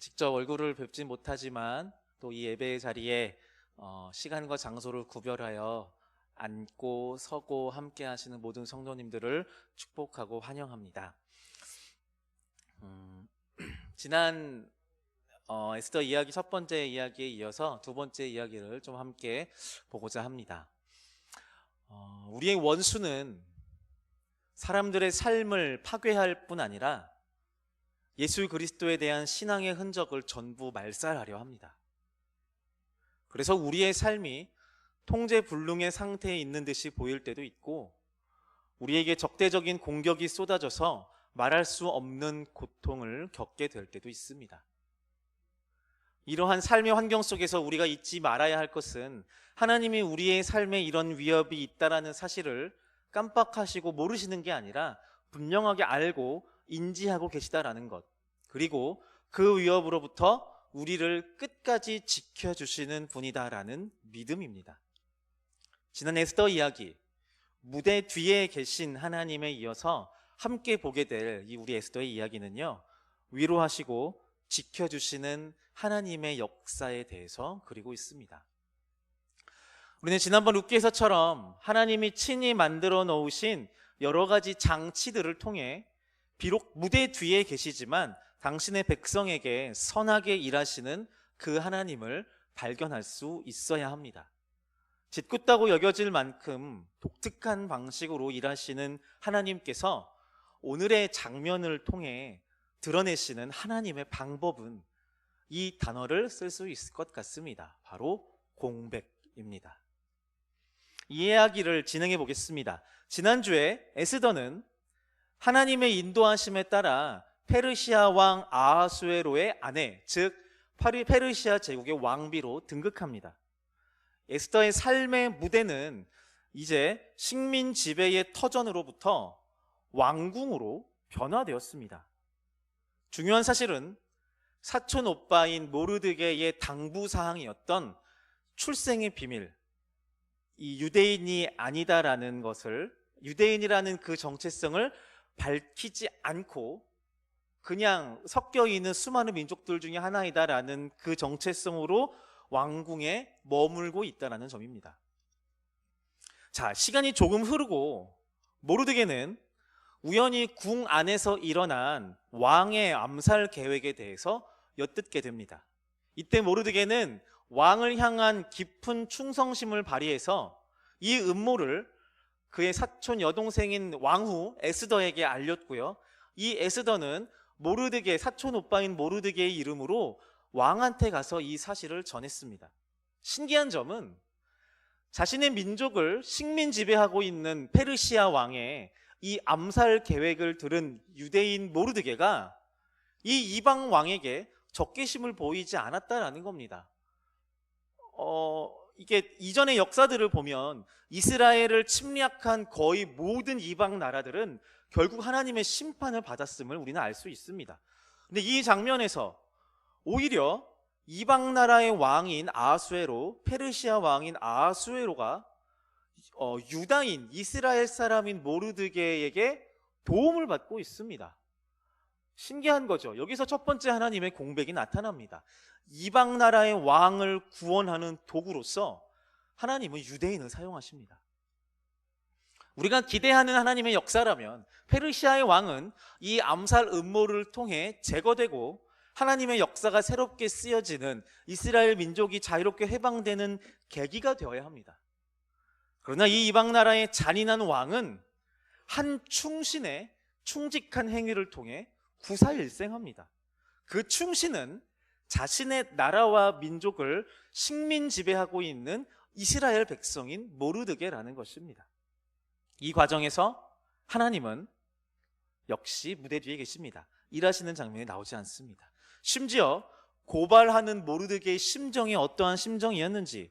직접 얼굴을 뵙지 못하지만 또 이 예배의 자리에 시간과 장소를 구별하여 앉고 서고 함께 하시는 모든 성도님들을 축복하고 환영합니다. 지난 에스더 이야기 첫 번째 이야기에 이어서 두 번째 이야기를 좀 함께 보고자 합니다. 우리의 원수는 사람들의 삶을 파괴할 뿐 아니라 예수 그리스도에 대한 신앙의 흔적을 전부 말살하려 합니다. 그래서 우리의 삶이 통제불능의 상태에 있는 듯이 보일 때도 있고, 우리에게 적대적인 공격이 쏟아져서 말할 수 없는 고통을 겪게 될 때도 있습니다. 이러한 삶의 환경 속에서 우리가 잊지 말아야 할 것은, 하나님이 우리의 삶에 이런 위협이 있다라는 사실을 깜빡하시고 모르시는 게 아니라 분명하게 알고 인지하고 계시다라는 것, 그리고 그 위협으로부터 우리를 끝까지 지켜주시는 분이다라는 믿음입니다. 지난 에스더 이야기, 무대 뒤에 계신 하나님에 이어서 함께 보게 될 이 우리 에스더의 이야기는요, 위로하시고 지켜주시는 하나님의 역사에 대해서 그리고 있습니다. 우리는 지난번 룻기에서처럼 하나님이 친히 만들어 놓으신 여러 가지 장치들을 통해 비록 무대 뒤에 계시지만 당신의 백성에게 선하게 일하시는 그 하나님을 발견할 수 있어야 합니다. 짓궂다고 여겨질 만큼 독특한 방식으로 일하시는 하나님께서 오늘의 장면을 통해 드러내시는 하나님의 방법은 이 단어를 쓸 수 있을 것 같습니다. 바로 공백입니다. 이 이야기를 진행해 보겠습니다. 지난주에 에스더는 하나님의 인도하심에 따라 페르시아 왕 아하수에로의 아내, 즉 페르시아 제국의 왕비로 등극합니다. 에스더의 삶의 무대는 이제 식민 지배의 터전으로부터 왕궁으로 변화되었습니다. 중요한 사실은 사촌 오빠인 모르드게의 당부 사항이었던 출생의 비밀, 이 유대인이 아니다라는 것을, 유대인이라는 그 정체성을 밝히지 않고 그냥 섞여 있는 수많은 민족들 중에 하나이다라는 그 정체성으로 왕궁에 머물고 있다는 점입니다. 자, 시간이 조금 흐르고 모르드게는 우연히 궁 안에서 일어난 왕의 암살 계획에 대해서 엿듣게 됩니다. 이때 모르드게는 왕을 향한 깊은 충성심을 발휘해서 이 음모를 그의 사촌 여동생인 왕후 에스더에게 알렸고요, 이 에스더는 모르드게, 사촌 오빠인 모르드게의 이름으로 왕한테 가서 이 사실을 전했습니다. 신기한 점은 자신의 민족을 식민 지배하고 있는 페르시아 왕의 이 암살 계획을 들은 유대인 모르드게가 이 이방 왕에게 적개심을 보이지 않았다라는 겁니다. 이게 이전의 역사들을 보면 이스라엘을 침략한 거의 모든 이방 나라들은 결국 하나님의 심판을 받았음을 우리는 알 수 있습니다. 근데 이 장면에서 오히려 이방 나라의 왕인 아하수에로, 페르시아 왕인 아하수에로가 유다인 이스라엘 사람인 모르드게에게 도움을 받고 있습니다. 신기한 거죠. 여기서 첫 번째 하나님의 공백이 나타납니다. 이방 나라의 왕을 구원하는 도구로서 하나님은 유대인을 사용하십니다. 우리가 기대하는 하나님의 역사라면 페르시아의 왕은 이 암살 음모를 통해 제거되고 하나님의 역사가 새롭게 쓰여지는, 이스라엘 민족이 자유롭게 해방되는 계기가 되어야 합니다. 그러나 이 이방 나라의 잔인한 왕은 한 충신의 충직한 행위를 통해 구사일생합니다. 그 충신은 자신의 나라와 민족을 식민 지배하고 있는 이스라엘 백성인 모르드게라는 것입니다. 이 과정에서 하나님은 역시 무대 뒤에 계십니다. 일하시는 장면이 나오지 않습니다. 심지어 고발하는 모르드게의 심정이 어떠한 심정이었는지,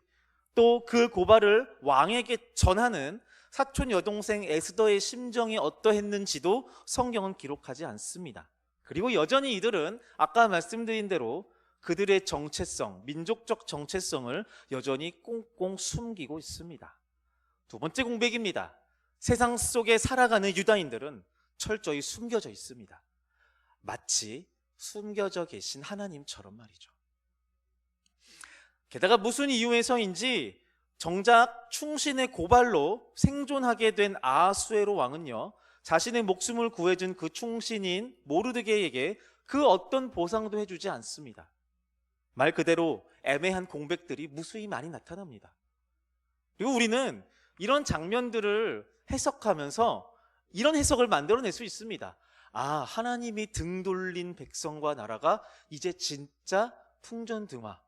또 그 고발을 왕에게 전하는 사촌 여동생 에스더의 심정이 어떠했는지도 성경은 기록하지 않습니다. 그리고 여전히 이들은 아까 말씀드린 대로 그들의 정체성, 민족적 정체성을 여전히 꽁꽁 숨기고 있습니다. 두 번째 공백입니다. 세상 속에 살아가는 유다인들은 철저히 숨겨져 있습니다. 마치 숨겨져 계신 하나님처럼 말이죠. 게다가 무슨 이유에서인지 정작 충신의 고발로 생존하게 된 아하수에로 왕은요, 자신의 목숨을 구해준 그 충신인 모르드게에게 그 어떤 보상도 해주지 않습니다. 말 그대로 애매한 공백들이 무수히 많이 나타납니다. 그리고 우리는 이런 장면들을 해석하면서 이런 해석을 만들어낼 수 있습니다. 아, 하나님이 등 돌린 백성과 나라가 이제 진짜 풍전등화,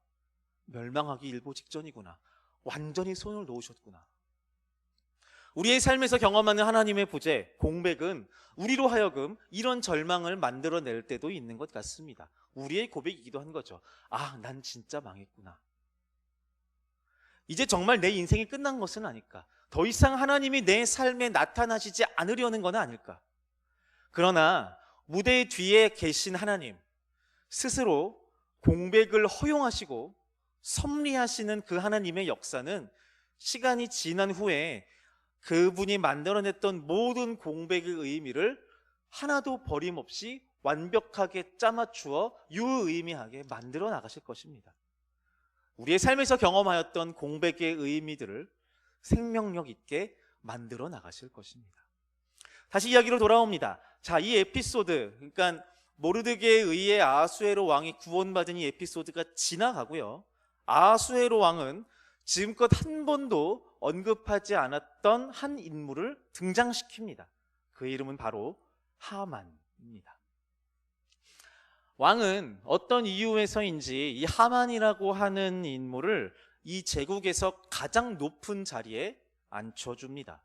멸망하기 일보 직전이구나. 완전히 손을 놓으셨구나. 우리의 삶에서 경험하는 하나님의 부재, 공백은 우리로 하여금 이런 절망을 만들어낼 때도 있는 것 같습니다. 우리의 고백이기도 한 거죠. 아, 난 진짜 망했구나. 이제 정말 내 인생이 끝난 것은 아닐까. 더 이상 하나님이 내 삶에 나타나시지 않으려는 건 아닐까. 그러나 무대 뒤에 계신 하나님 스스로 공백을 허용하시고 섭리하시는 그 하나님의 역사는 시간이 지난 후에 그분이 만들어냈던 모든 공백의 의미를 하나도 버림없이 완벽하게 짜맞추어 유의미하게 만들어 나가실 것입니다. 우리의 삶에서 경험하였던 공백의 의미들을 생명력 있게 만들어 나가실 것입니다. 다시 이야기로 돌아옵니다. 자, 이 에피소드, 그러니까 모르드게에 의해 아하수에로 왕이 구원받은 이 에피소드가 지나가고요. 아하수에로 왕은 지금껏 한 번도 언급하지 않았던 한 인물을 등장시킵니다. 그 이름은 바로 하만입니다. 왕은 어떤 이유에서인지 이 하만이라고 하는 인물을 이 제국에서 가장 높은 자리에 앉혀줍니다.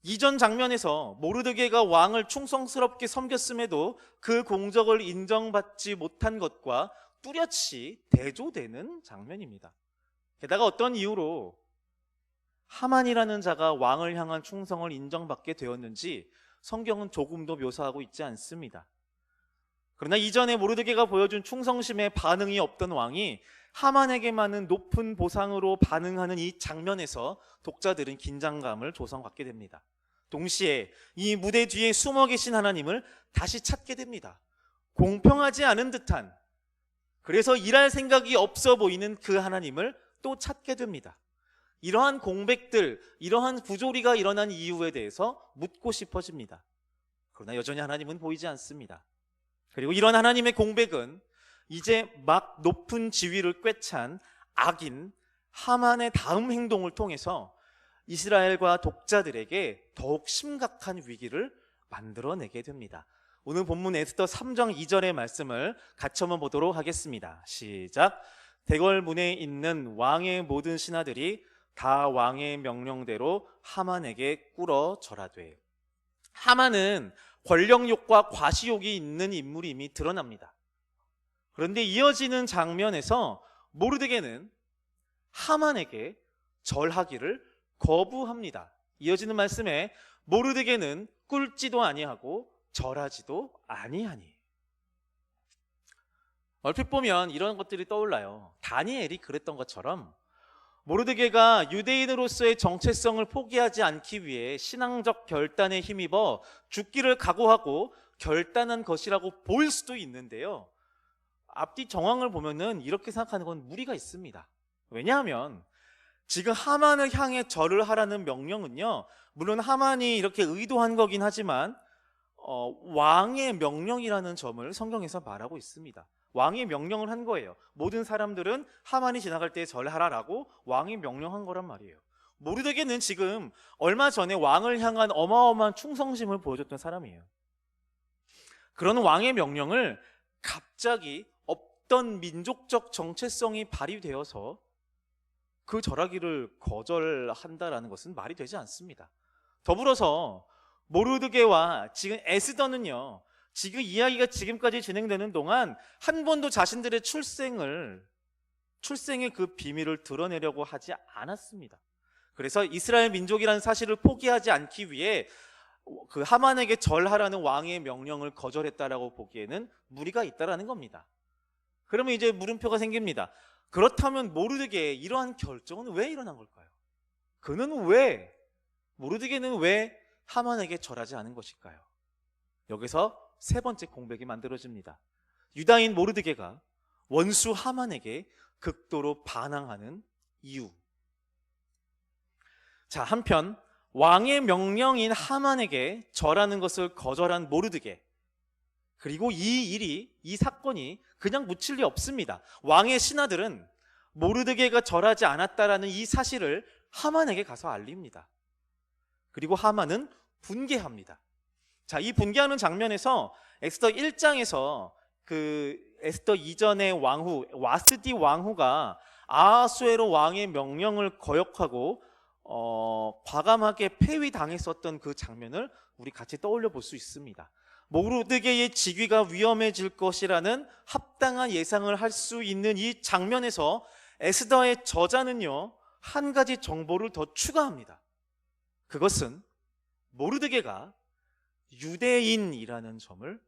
이전 장면에서 모르드게가 왕을 충성스럽게 섬겼음에도 그 공적을 인정받지 못한 것과 뚜렷이 대조되는 장면입니다. 게다가 어떤 이유로 하만이라는 자가 왕을 향한 충성을 인정받게 되었는지 성경은 조금도 묘사하고 있지 않습니다. 그러나 이전에 모르드게가 보여준 충성심에 반응이 없던 왕이 하만에게만은 높은 보상으로 반응하는 이 장면에서 독자들은 긴장감을 조성받게 됩니다. 동시에 이 무대 뒤에 숨어 계신 하나님을 다시 찾게 됩니다. 공평하지 않은 듯한, 그래서 일할 생각이 없어 보이는 그 하나님을 또 찾게 됩니다. 이러한 공백들, 이러한 부조리가 일어난 이유에 대해서 묻고 싶어집니다. 그러나 여전히 하나님은 보이지 않습니다. 그리고 이런 하나님의 공백은 이제 막 높은 지위를 꿰찬 악인 하만의 다음 행동을 통해서 이스라엘과 독자들에게 더욱 심각한 위기를 만들어내게 됩니다. 오늘 본문 에스더 3장 2절의 말씀을 같이 한번 보도록 하겠습니다. 시작. 대궐문에 있는 왕의 모든 신하들이 다 왕의 명령대로 하만에게 꿇어 절하되. 하만은 권력욕과 과시욕이 있는 인물이 이미 드러납니다. 그런데 이어지는 장면에서 모르드게는 하만에게 절하기를 거부합니다. 이어지는 말씀에 모르드게는 꿇지도 아니하고 절하지도 아니하니. 얼핏 보면 이런 것들이 떠올라요. 다니엘이 그랬던 것처럼 모르드게가 유대인으로서의 정체성을 포기하지 않기 위해 신앙적 결단에 힘입어 죽기를 각오하고 결단한 것이라고 보일 수도 있는데요. 앞뒤 정황을 보면은 이렇게 생각하는 건 무리가 있습니다. 왜냐하면 지금 하만을 향해 절을 하라는 명령은요, 물론 하만이 이렇게 의도한 거긴 하지만 왕의 명령이라는 점을 성경에서 말하고 있습니다. 왕이 명령을 한 거예요. 모든 사람들은 하만이 지나갈 때 절하라라고 왕이 명령한 거란 말이에요. 모르드게는 지금 얼마 전에 왕을 향한 어마어마한 충성심을 보여줬던 사람이에요. 그런 왕의 명령을 갑자기 없던 민족적 정체성이 발휘되어서 그 절하기를 거절한다라는 것은 말이 되지 않습니다. 더불어서 모르드게와 지금 에스더는요, 지금 이야기가 지금까지 진행되는 동안 한 번도 자신들의 출생의 그 비밀을 드러내려고 하지 않았습니다. 그래서 이스라엘 민족이라는 사실을 포기하지 않기 위해 그 하만에게 절하라는 왕의 명령을 거절했다라고 보기에는 무리가 있다라는 겁니다. 그러면 이제 물음표가 생깁니다. 그렇다면 모르드게의 이러한 결정은 왜 일어난 걸까요? 모르드게는 왜 하만에게 절하지 않은 것일까요? 여기서 세 번째 공백이 만들어집니다. 유다인 모르드게가 원수 하만에게 극도로 반항하는 이유. 자, 한편 왕의 명령인 하만에게 절하는 것을 거절한 모르드게, 그리고 이 사건이 그냥 묻힐 리 없습니다. 왕의 신하들은 모르드게가 절하지 않았다라는 이 사실을 하만에게 가서 알립니다. 그리고 하만은 분개합니다. 자, 이 분개하는 장면에서 에스더 1장에서 그 에스더 이전의 왕후 와스디 왕후가 아하수에로 왕의 명령을 거역하고 과감하게 폐위당했었던 그 장면을 우리 같이 떠올려 볼 수 있습니다. 모르드게의 직위가 위험해질 것이라는 합당한 예상을 할 수 있는 이 장면에서 에스더의 저자는요, 한 가지 정보를 더 추가합니다. 그것은 모르드게가 유대인이라는 점을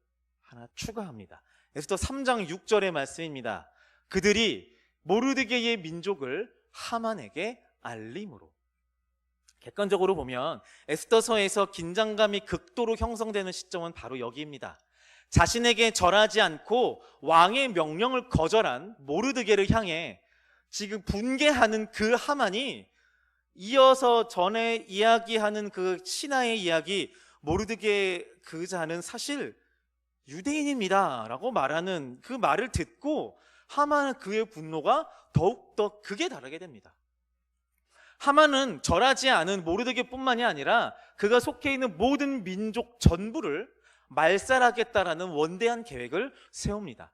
하나 추가합니다. 에스더 3장 6절의 말씀입니다. 그들이 모르드게의 민족을 하만에게 알림으로. 객관적으로 보면 에스더서에서 긴장감이 극도로 형성되는 시점은 바로 여기입니다. 자신에게 절하지 않고 왕의 명령을 거절한 모르드게를 향해 지금 분개하는 그 하만이 이어서 전에 이야기하는 그 신하의 이야기, 모르드게 그 자는 사실 유대인입니다 라고 말하는 그 말을 듣고 하만은 그의 분노가 더욱더 극에 달하게 됩니다. 하만은 절하지 않은 모르드게뿐만이 아니라 그가 속해 있는 모든 민족 전부를 말살하겠다라는 원대한 계획을 세웁니다.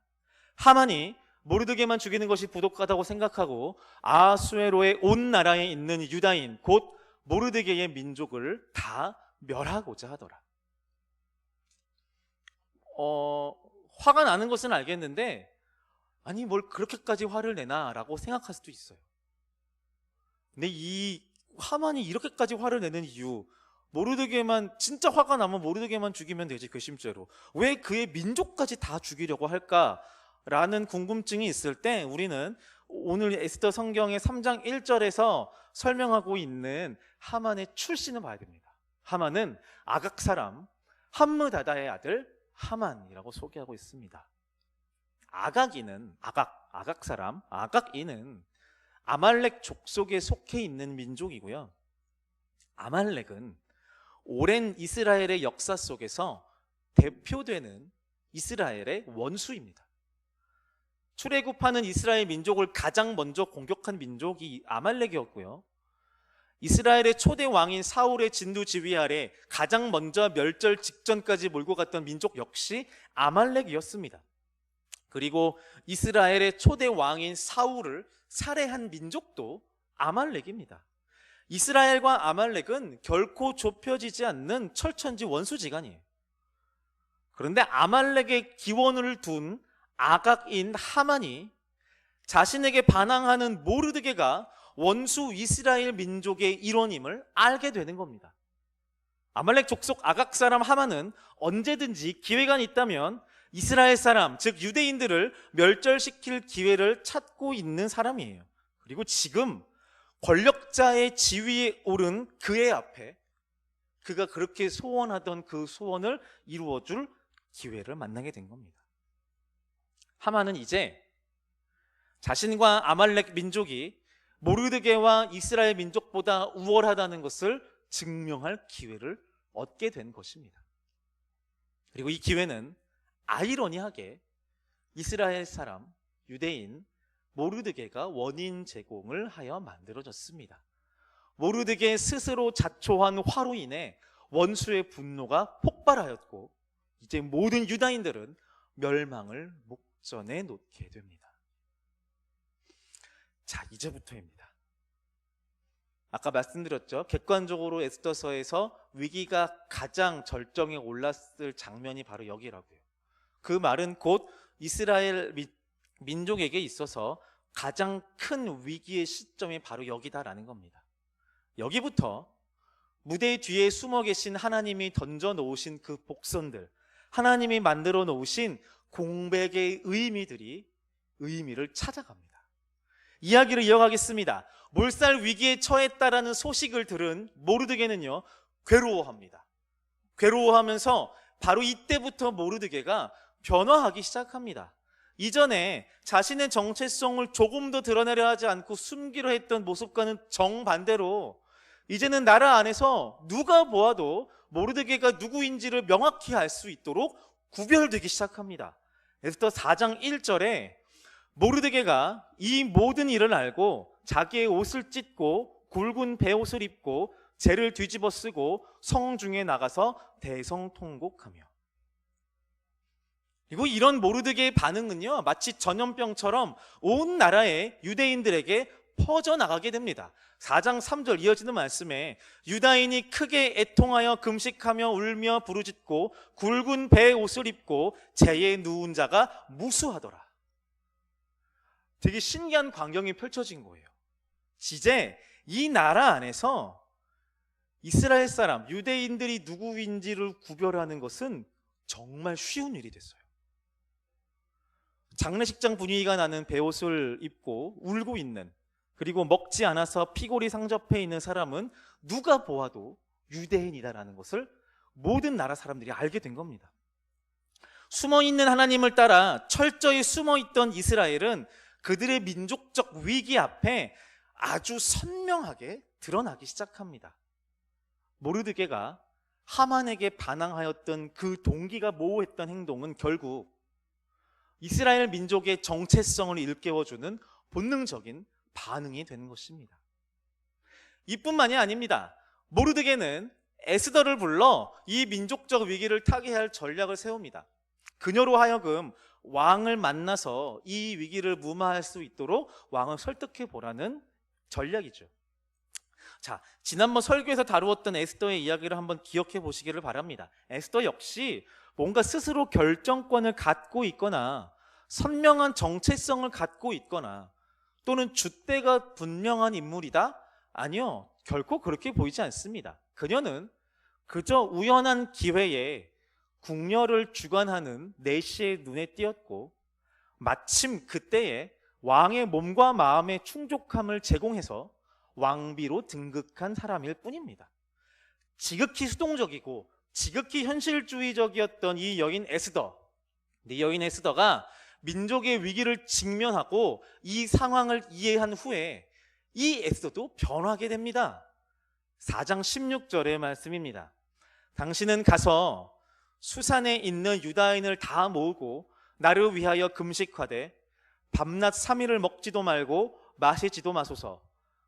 하만이 모르드게만 죽이는 것이 부족하다고 생각하고 아하수에로의 온 나라에 있는 유다인 곧 모르드게의 민족을 다 멸하고자 하더라. 화가 나는 것은 알겠는데 아니 뭘 그렇게까지 화를 내나 라고 생각할 수도 있어요. 근데 이 하만이 이렇게까지 화를 내는 이유, 모르드게만 진짜 화가 나면 모르드게만 죽이면 되지 괘씸죄로 왜 그의 민족까지 다 죽이려고 할까라는 궁금증이 있을 때 우리는 오늘 에스더 성경의 3장 1절에서 설명하고 있는 하만의 출신을 봐야 됩니다. 하만은 아각 사람 함므다다의 아들 하만이라고 소개하고 있습니다. 아각이는 아각 사람 아각이는 아말렉 족속에 속해 있는 민족이고요. 아말렉은 오랜 이스라엘의 역사 속에서 대표되는 이스라엘의 원수입니다. 출애굽하는 이스라엘 민족을 가장 먼저 공격한 민족이 아말렉이었고요. 이스라엘의 초대 왕인 사울의 진두 지휘 아래 가장 먼저 멸절 직전까지 몰고 갔던 민족 역시 아말렉이었습니다. 그리고 이스라엘의 초대 왕인 사울을 살해한 민족도 아말렉입니다. 이스라엘과 아말렉은 결코 좁혀지지 않는 철천지 원수지간이에요. 그런데 아말렉의 기원을 둔 아각인 하만이 자신에게 반항하는 모르드게가 원수 이스라엘 민족의 일원임을 알게 되는 겁니다. 아말렉 족속 아각 사람 하만은 언제든지 기회가 있다면 이스라엘 사람, 즉 유대인들을 멸절시킬 기회를 찾고 있는 사람이에요. 그리고 지금 권력자의 지위에 오른 그의 앞에 그가 그렇게 소원하던 그 소원을 이루어줄 기회를 만나게 된 겁니다. 하만은 이제 자신과 아말렉 민족이 모르드게와 이스라엘 민족보다 우월하다는 것을 증명할 기회를 얻게 된 것입니다. 그리고 이 기회는 아이러니하게 이스라엘 사람, 유대인 모르드게가 원인 제공을 하여 만들어졌습니다. 모르드게 스스로 자초한 화로 인해 원수의 분노가 폭발하였고 이제 모든 유다인들은 멸망을 목전에 놓게 됩니다. 자, 이제부터입니다. 아까 말씀드렸죠. 객관적으로 에스더서에서 위기가 가장 절정에 올랐을 장면이 바로 여기라고요. 그 말은 곧 이스라엘 민족에게 있어서 가장 큰 위기의 시점이 바로 여기다라는 겁니다. 여기부터 무대 뒤에 숨어 계신 하나님이 던져 놓으신 그 복선들, 하나님이 만들어 놓으신 공백의 의미를 찾아갑니다. 이야기를 이어가겠습니다. 몰살 위기에 처했다라는 소식을 들은 모르드게는요, 괴로워합니다. 괴로워하면서 바로 이때부터 모르드게가 변화하기 시작합니다. 이전에 자신의 정체성을 조금 더 드러내려 하지 않고 숨기려 했던 모습과는 정반대로 이제는 나라 안에서 누가 보아도 모르드게가 누구인지를 명확히 알 수 있도록 구별되기 시작합니다. 에스더 4장 1절에 모르드게가 이 모든 일을 알고 자기의 옷을 찢고 굵은 베옷을 입고 재를 뒤집어 쓰고 성중에 나가서 대성통곡하며. 그리고 이런 모르드게의 반응은요, 마치 전염병처럼 온 나라의 유대인들에게 퍼져나가게 됩니다. 4장 3절 이어지는 말씀에 유다인이 크게 애통하여 금식하며 울며 부르짖고 굵은 배 옷을 입고 재에 누운 자가 무수하더라. 되게 신기한 광경이 펼쳐진 거예요. 이제 이 나라 안에서 이스라엘 사람, 유대인들이 누구인지를 구별하는 것은 정말 쉬운 일이 됐어요. 장례식장 분위기가 나는 베옷을 입고 울고 있는, 그리고 먹지 않아서 피골이 상접해 있는 사람은 누가 보아도 유대인이다라는 것을 모든 나라 사람들이 알게 된 겁니다. 숨어있는 하나님을 따라 철저히 숨어있던 이스라엘은 그들의 민족적 위기 앞에 아주 선명하게 드러나기 시작합니다. 모르드게가 하만에게 반항하였던 그 동기가 모호했던 행동은 결국 이스라엘 민족의 정체성을 일깨워주는 본능적인 반응이 되는 것입니다. 이뿐만이 아닙니다. 모르드게는 에스더를 불러 이 민족적 위기를 타개할 전략을 세웁니다. 그녀로 하여금 왕을 만나서 이 위기를 무마할 수 있도록 왕을 설득해 보라는 전략이죠. 자, 지난번 설교에서 다루었던 에스더의 이야기를 한번 기억해 보시기를 바랍니다. 에스더 역시 뭔가 스스로 결정권을 갖고 있거나 선명한 정체성을 갖고 있거나 또는 줏대가 분명한 인물이다? 아니요, 결코 그렇게 보이지 않습니다. 그녀는 그저 우연한 기회에 궁녀를 주관하는 내시의 눈에 띄었고 마침 그때에 왕의 몸과 마음의 충족함을 제공해서 왕비로 등극한 사람일 뿐입니다. 지극히 수동적이고 지극히 현실주의적이었던 이 여인 에스더, 이 여인 에스더가 민족의 위기를 직면하고 이 상황을 이해한 후에 이 에스더도 변하게 됩니다. 4장 16절의 말씀입니다. 당신은 가서 수산에 있는 유다인을 다 모으고 나를 위하여 금식하되 밤낮 3일을 먹지도 말고 마시지도 마소서.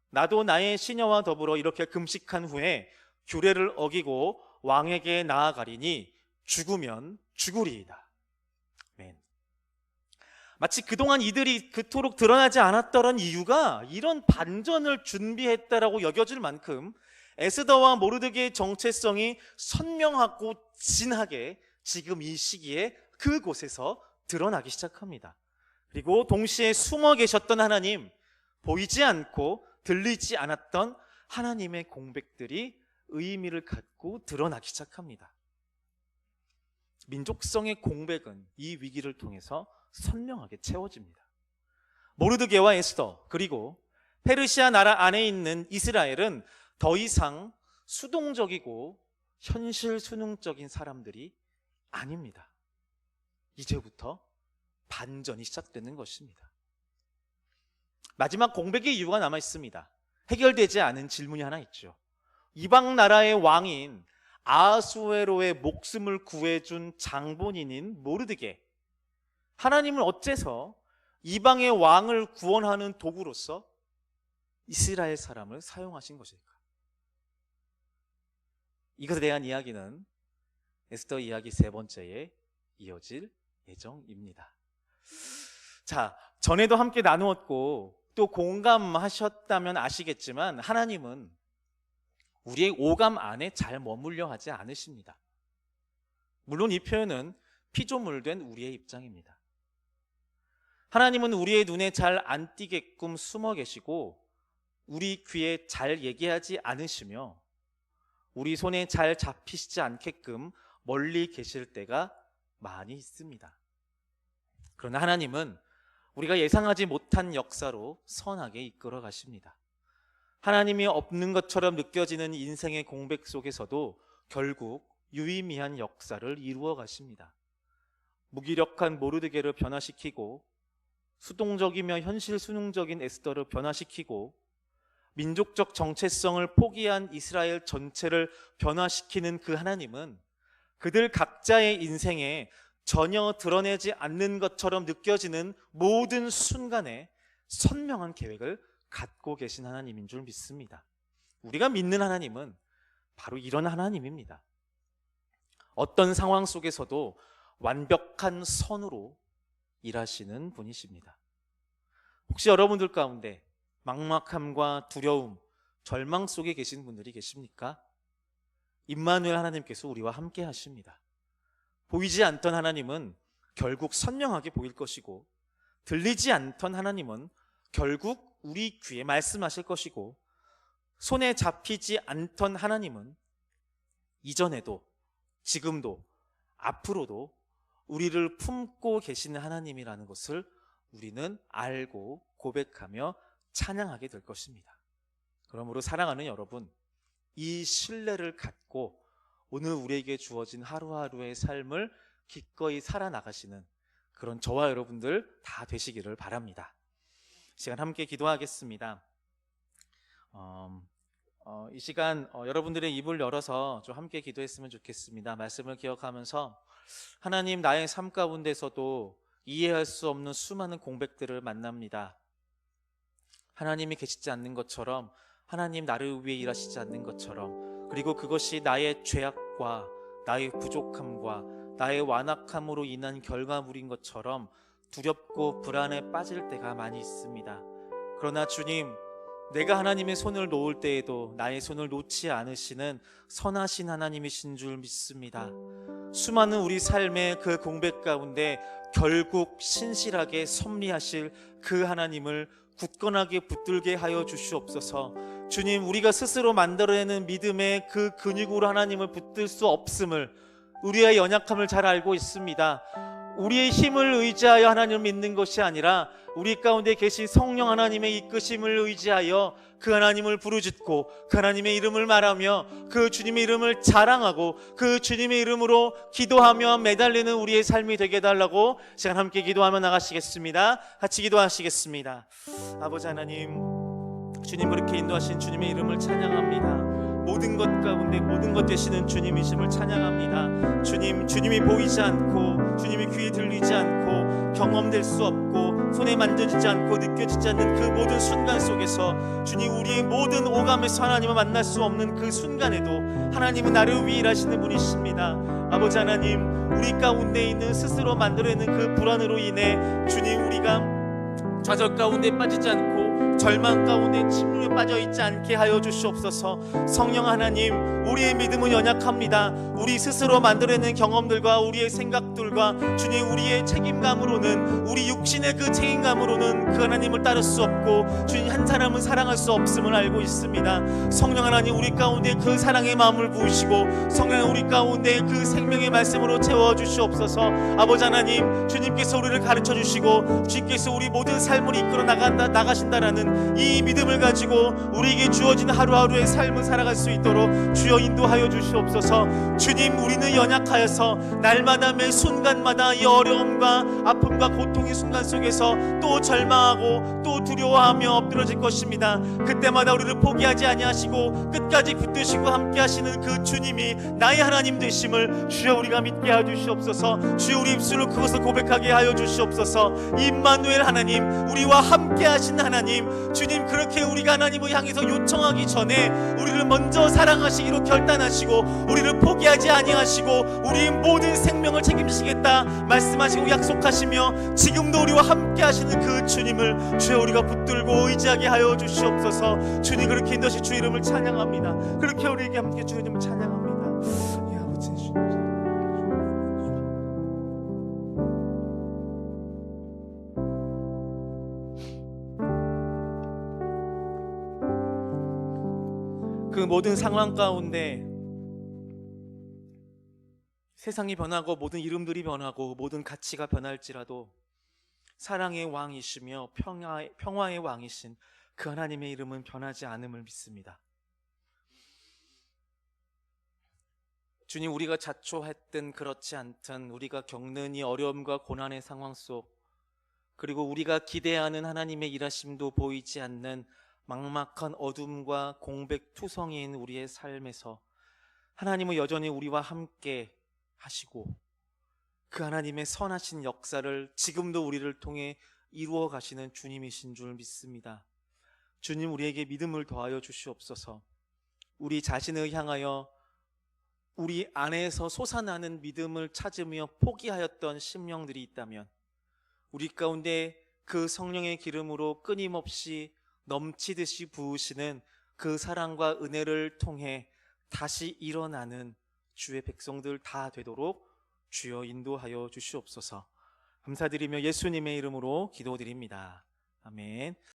나도 나의 시녀와 더불어 이렇게 금식한 후에 규례를 어기고 왕에게 나아가리니 죽으면 죽으리이다. 아멘. 마치 그동안 이들이 그토록 드러나지 않았던 이유가 이런 반전을 준비했다라고 여겨질 만큼 에스더와 모르드게의 정체성이 선명하고 진하게 지금 이 시기에 그곳에서 드러나기 시작합니다. 그리고 동시에 숨어 계셨던 하나님, 보이지 않고 들리지 않았던 하나님의 공백들이 의미를 갖고 드러나기 시작합니다. 민족성의 공백은 이 위기를 통해서 선명하게 채워집니다. 모르드게와 에스더, 그리고 페르시아 나라 안에 있는 이스라엘은 더 이상 수동적이고 현실 수능적인 사람들이 아닙니다. 이제부터 반전이 시작되는 것입니다. 마지막 공백의 이유가 남아 있습니다. 해결되지 않은 질문이 하나 있죠. 이방 나라의 왕인 아하수에로의 목숨을 구해준 장본인인 모르드게, 하나님을 어째서 이방의 왕을 구원하는 도구로서 이스라엘 사람을 사용하신 것일까? 이것에 대한 이야기는 에스더 이야기 3번째에 이어질 예정입니다. 자, 전에도 함께 나누었고 또 공감하셨다면 아시겠지만 하나님은 우리의 오감 안에 잘 머물려 하지 않으십니다. 물론 이 표현은 피조물된 우리의 입장입니다. 하나님은 우리의 눈에 잘 안 띄게끔 숨어 계시고 우리 귀에 잘 얘기하지 않으시며 우리 손에 잘 잡히시지 않게끔 멀리 계실 때가 많이 있습니다. 그러나 하나님은 우리가 예상하지 못한 역사로 선하게 이끌어 가십니다. 하나님이 없는 것처럼 느껴지는 인생의 공백 속에서도 결국 유의미한 역사를 이루어 가십니다. 무기력한 모르드게를 변화시키고 수동적이며 현실 순응적인 에스더를 변화시키고 민족적 정체성을 포기한 이스라엘 전체를 변화시키는 그 하나님은 그들 각자의 인생에 전혀 드러내지 않는 것처럼 느껴지는 모든 순간에 선명한 계획을 갖고 계신 하나님인 줄 믿습니다. 우리가 믿는 하나님은 바로 이런 하나님입니다. 어떤 상황 속에서도 완벽한 선으로 일하시는 분이십니다. 혹시 여러분들 가운데 막막함과 두려움, 절망 속에 계신 분들이 계십니까? 임마누엘 하나님께서 우리와 함께 하십니다. 보이지 않던 하나님은 결국 선명하게 보일 것이고, 들리지 않던 하나님은 결국 우리 귀에 말씀하실 것이고, 손에 잡히지 않던 하나님은 이전에도 지금도 앞으로도 우리를 품고 계시는 하나님이라는 것을 우리는 알고 고백하며 찬양하게 될 것입니다. 그러므로 사랑하는 여러분, 이 신뢰를 갖고 오늘 우리에게 주어진 하루하루의 삶을 기꺼이 살아나가시는 그런 저와 여러분들 다 되시기를 바랍니다. 이 시간 함께 기도하겠습니다. 이 시간 여러분들의 입을 열어서 좀 함께 기도했으면 좋겠습니다. 말씀을 기억하면서 하나님, 나의 삶 가운데서도 이해할 수 없는 수많은 공백들을 만납니다. 하나님이 계시지 않는 것처럼, 하나님 나를 위해 일하시지 않는 것처럼, 그리고 그것이 나의 죄악과 나의 부족함과 나의 완악함으로 인한 결과물인 것처럼 두렵고 불안에 빠질 때가 많이 있습니다. 그러나 주님, 내가 하나님의 손을 놓을 때에도 나의 손을 놓지 않으시는 선하신 하나님이신 줄 믿습니다. 수많은 우리 삶의 그 공백 가운데 결국 신실하게 섭리하실 그 하나님을 굳건하게 붙들게 하여 주시옵소서. 주님, 우리가 스스로 만들어내는 믿음의 그 근육으로 하나님을 붙들 수 없음을, 우리의 연약함을 잘 알고 있습니다. 우리의 힘을 의지하여 하나님을 믿는 것이 아니라 우리 가운데 계신 성령 하나님의 이끄심을 의지하여 그 하나님을 부르짖고 그 하나님의 이름을 말하며 그 주님의 이름을 자랑하고 그 주님의 이름으로 기도하며 매달리는 우리의 삶이 되게 해달라고 시간 함께 기도하며 나가시겠습니다. 같이 기도하시겠습니다. 아버지 하나님, 주님 그렇게 인도하신 주님의 이름을 찬양합니다. 모든 것 가운데 모든 것 되시는 주님이심을 찬양합니다. 주님, 주님이 보이지 않고 주님이 귀에 들리지 않고 경험될 수 없고 손에 만져지지 않고 느껴지지 않는 그 모든 순간 속에서 주님, 우리의 모든 오감에서 하나님을 만날 수 없는 그 순간에도 하나님은 나를 위해 일하시는 분이십니다. 아버지 하나님, 우리 가운데 있는 스스로 만들어내는 그 불안으로 인해 주님, 우리가 좌절 가운데 빠지지 않고 절망 가운데 침묵에 빠져있지 않게 하여 주시옵소서. 성령 하나님, 우리의 믿음은 연약합니다. 우리 스스로 만들어내는 경험들과 우리의 생각들과 주님, 우리의 책임감으로는, 우리 육신의 그 책임감으로는 그 하나님을 따를 수 없고 주님, 한 사람을 사랑할 수 없음을 알고 있습니다. 성령 하나님, 우리 가운데 그 사랑의 마음을 부으시고 성령 우리 가운데 그 생명의 말씀으로 채워주시옵소서. 아버지 하나님, 주님께서 우리를 가르쳐 주시고 주님께서 우리 모든 삶을 이끌어 나가신다라는 이 믿음을 가지고 우리에게 주어진 하루하루의 삶을 살아갈 수 있도록 주여 인도하여 주시옵소서. 주님, 우리는 연약하여서 날마다 매 순간마다 이 어려움과 아픔과 고통의 순간 속에서 또 절망하고 또 두려워하며 엎드러질 것입니다. 그때마다 우리를 포기하지 아니하시고 끝까지 붙드시고 함께 하시는 그 주님이 나의 하나님 되심을 주여 우리가 믿게 하여 주시옵소서. 주여 우리 입술로 그것을 고백하게 하여 주시옵소서. 임마누엘 하나님, 우리와 함께 하신 하나님, 주님, 그렇게 우리가 하나님을 향해서 요청하기 전에 우리를 먼저 사랑하시기로 결단하시고 우리를 포기하지 아니하시고 우리의 모든 생명을 책임지시겠다 말씀하시고 약속하시며 지금도 우리와 함께 하시는 그 주님을 주여 우리가 붙들고 의지하게 하여 주시옵소서. 주님, 그렇게 인도하신 주 이름을 찬양합니다. 그렇게 우리에게 함께 주 이름을 찬양합니다. 예, 아버지 주님. 그 모든 상황 가운데 세상이 변하고 모든 이름들이 변하고 모든 가치가 변할지라도 사랑의 왕이시며 평화의 왕이신 그 하나님의 이름은 변하지 않음을 믿습니다. 주님, 우리가 자초했든 그렇지 않든 우리가 겪는 이 어려움과 고난의 상황 속, 그리고 우리가 기대하는 하나님의 일하심도 보이지 않는 막막한 어둠과 공백투성이인 우리의 삶에서 하나님은 여전히 우리와 함께 하시고 그 하나님의 선하신 역사를 지금도 우리를 통해 이루어 가시는 주님이신 줄 믿습니다. 주님, 우리에게 믿음을 더하여 주시옵소서. 우리 자신을 향하여 우리 안에서 솟아나는 믿음을 찾으며 포기하였던 심령들이 있다면 우리 가운데 그 성령의 기름으로 끊임없이 넘치듯이 부으시는 그 사랑과 은혜를 통해 다시 일어나는 주의 백성들 다 되도록 주여 인도하여 주시옵소서. 감사드리며 예수님의 이름으로 기도드립니다. 아멘.